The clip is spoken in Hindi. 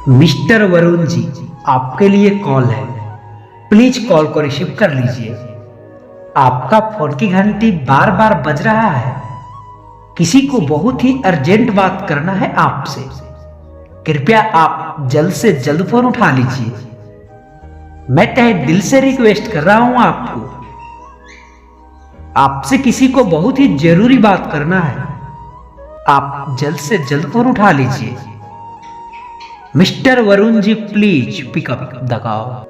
मिस्टर वरुण जी, आपके लिए कॉल है। प्लीज कॉल को रिसीव कर लीजिए। आपका फोन की घंटी बार बार बज रहा है। किसी को बहुत ही अर्जेंट बात करना है आपसे। कृपया आप जल्द से जल्द फोन उठा लीजिए। मैं तहे दिल से रिक्वेस्ट कर रहा हूं आपको। आपसे किसी को बहुत ही जरूरी बात करना है। आप जल्द से जल्द फोन उठा लीजिए। Mister Varun ji, please pick up the call.